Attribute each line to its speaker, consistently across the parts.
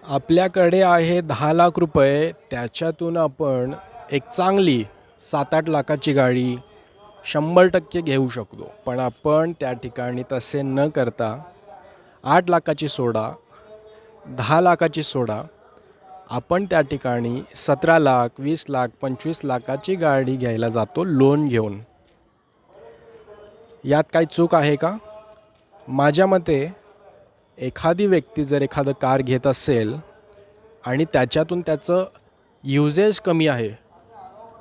Speaker 1: आपल्याकडे आहे 10 लाख रुपये, त्याच्यातून आपण एक चांगली 7-8 लाखाची गाडी 100% घेऊ शकतो. पण आपण त्या ठिकाणी तसे न करता 8 लाखाची सोडा, 10 लाखाची सोडा, आपण त्या ठिकाणी 17 लाख, 20 लाख, 25 लाखाची गाडी घ्यायला जातो लोन घेऊन. यात काही चूक आहे का? माझ्या मते एखादी व्यक्ती जर एखादं कार घेत असेल आणि त्याच्यातून त्याचं युजेज कमी आहे,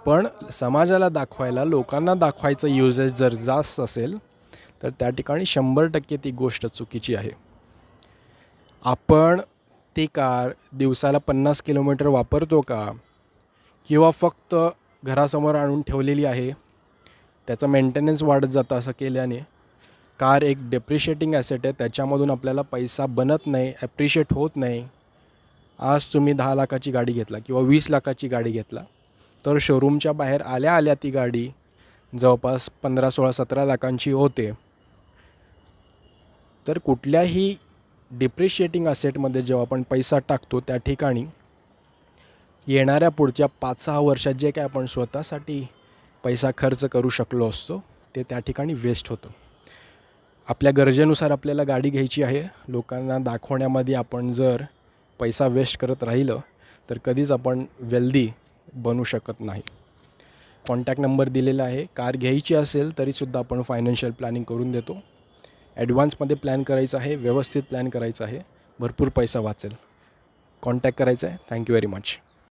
Speaker 1: पण समाजाला दाखवायला, लोकांना दाखवायचं युजेज जर जास्त असेल, तर त्या ठिकाणी 100% ती गोष्ट चुकीची आहे. आपण ती कार दिवसाला 50 किलोमीटर वापरतो का, किंवा फक्त घरासमोर आणून ठेवलेली आहे, त्याचं मेंटेनन्स वाढत जातं. असं केल्याने कार एक डेप्रिशिएटिंग ॲसेट आहे, त्याच्यामधून आपल्याला पैसा बनत नाही, ॲप्रिशिएट होत नाही. आज तुम्ही 10 लाखाची गाडी घेतला किंवा 20 लाखाची गाडी घेतला, तर शोरूमच्या बाहेर आल्या आल्या ती गाडी जवळपास 15, 16, 17 लाखांची होते. तर कुठल्याही डिप्रिशिएटिंग ॲसेटमध्ये जेव्हा आपण पैसा टाकतो, त्या ठिकाणी येणाऱ्या पुढच्या 5-6 वर्षात जे काय आपण स्वतःसाठी पैसा खर्च करू शकलो असतो, ते त्या ठिकाणी वेस्ट होतं. आपल्या गरजेनुसार आपल्याला गाडी घ्यायची आहे. लोकांना दाखवण्यामध्ये आपण जर पैसा वेस्ट करत राहिलं, तर कधीच आपण वेल्दी बनू शकत नाही. कॉन्टॅक्ट नंबर दिलेला आहे. कार घ्यायची असेल तरीसुद्धा आपण फायनान्शियल प्लॅनिंग करून देतो. ॲडव्हान्समध्ये प्लॅन करायचं आहे, व्यवस्थित प्लॅन करायचं आहे, भरपूर पैसा वाचेल. कॉन्टॅक्ट करायचं आहे. Thank you very much.